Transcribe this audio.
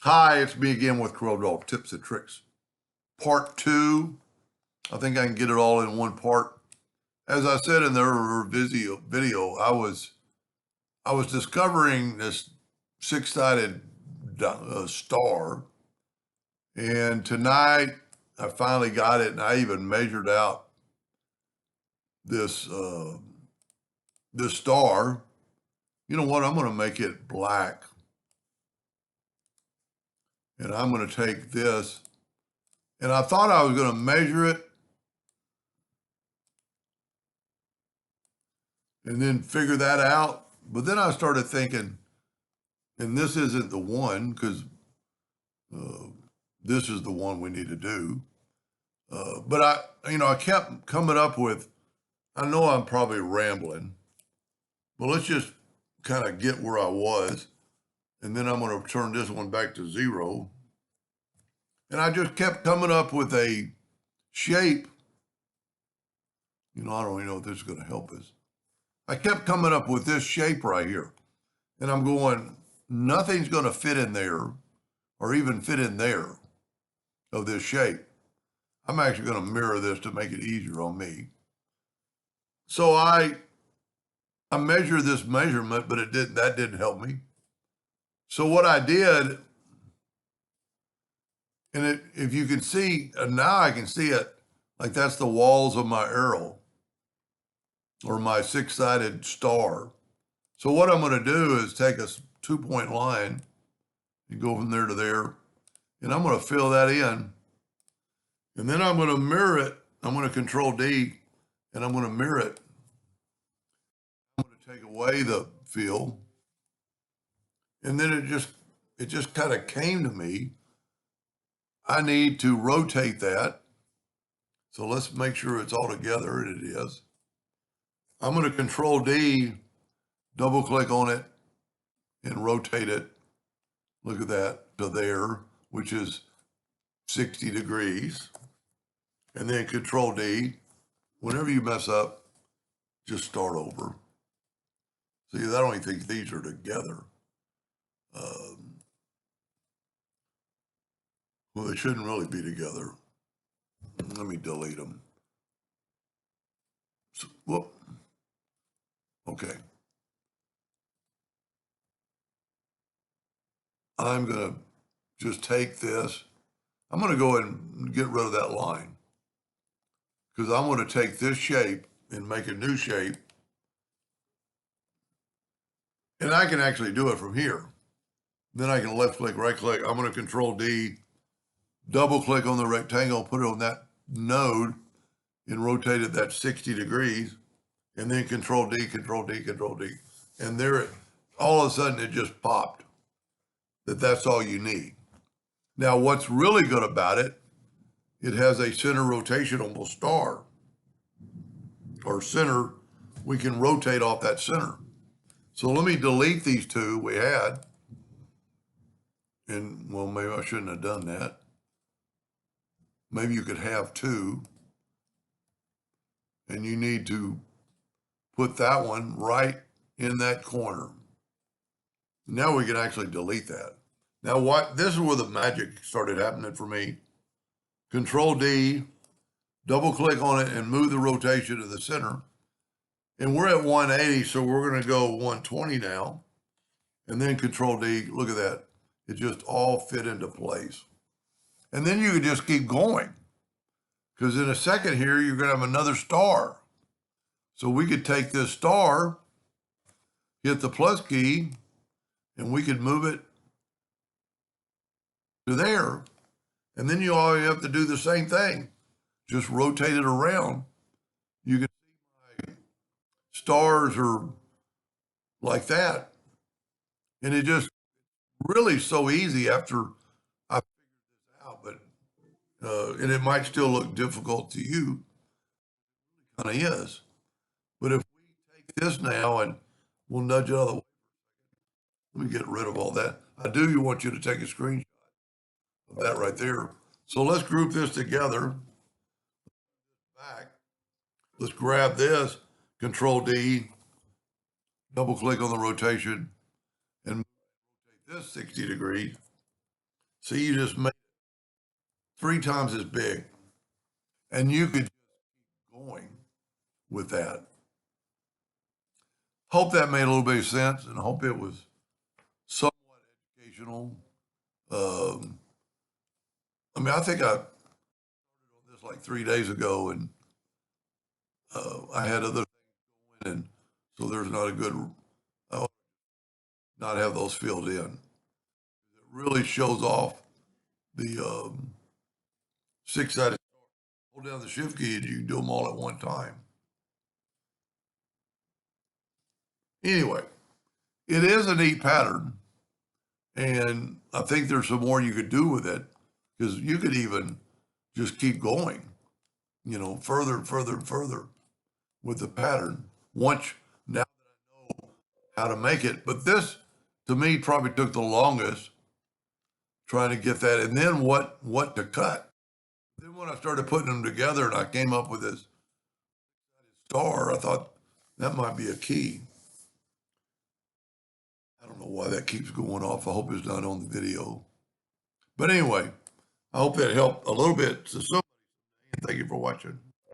Hi, it's me again with Corel Tips and Tricks. Part 2. I think I can get it all in one part. As I said in the video, I was discovering this six-sided star, and tonight I finally got it, and I even measured out this this star. You know what? I'm going to make it black, and I'm going to take this. And I thought I was going to measure it and then figure that out. But then I started thinking, and this isn't the one, because this is the one we need to do. But I kept coming up with, I know I'm probably rambling, but let's just kind of get where I was. And then I'm going to turn this one back to 0. And I just kept coming up with a shape. I don't even know if this is going to help us. I kept coming up with this shape right here. And I'm going, nothing's going to fit in there or even fit in there of this shape. I'm actually going to mirror this to make it easier on me. So I measured this measurement, but that didn't help me. So what I did, and if you can see, now I can see it, like that's the walls of my arrow or my six-sided star. So what I'm going to do is take a 2-point line and go from there to there, and I'm going to fill that in. And then I'm going to mirror it. I'm going to Control D, and I'm going to mirror it. I'm going to take away the fill. And then it just kind of came to me. I need to rotate that. So let's make sure it's all together, and it is. I'm going to Control D, double click on it, and rotate it. Look at that, to there, which is 60 degrees. And then Control D. Whenever you mess up, just start over. See, I don't even think these are together. Well, they shouldn't really be together. Let me delete them. So, whoop. Okay. I'm going to just take this. I'm going to go ahead and get rid of that line, because I'm going to take this shape and make a new shape. And I can actually do it from here. Then I can left click, right click. I'm going to Control D, double click on the rectangle, put it on that node, and rotate it that 60 degrees. And then Control D, Control D, Control D. And there, all of a sudden it just popped. That's all you need. Now, what's really good about it, it has a center rotational star, or center. We can rotate off that center. So let me delete these two we had. And, well, maybe I shouldn't have done that. Maybe you could have two. And you need to put that one right in that corner. Now we can actually delete that. Now this is where the magic started happening for me. Control D, double click on it and move the rotation to the center. And we're at 180, so we're going to go 120 now. And then Control D, look at that. It just all fit into place. And then you can just keep going, because in a second here, you're going to have another star. So we could take this star, hit the plus key, and we could move it to there. And then you all have to do the same thing. Just rotate it around. You can see my stars are like that. And it just really so easy after I figured this out, but and it might still look difficult to you. It kind of is. But if we take this now and we'll nudge it out of the way. Let me get rid of all that. I do want you to take a screenshot of that right there. So let's group this together. Back. Let's grab this, Control D, double click on the rotation, and rotate this 60 degrees. See, you just made it 3 times as big, and you could keep going with that. Hope that made a little bit of sense, and hope it was somewhat educational. Um, I mean, I think I started on this like 3 days ago, and I had other things going, and so there's not a good, I not have those filled in. It really shows off the six-sided. Hold down the shift key, and you can do them all at one time. Anyway, it is a neat pattern, and I think there's some more you could do with it because you could even just keep going, further and further and further with the pattern once now that I know how to make it. But this, to me, probably took the longest trying to get that, and then what to cut. Then when I started putting them together and I came up with this star, I thought that might be a key. I don't know why that keeps going off. I hope it's not on the video. But anyway, I hope that helped a little bit to somebody. Thank you for watching.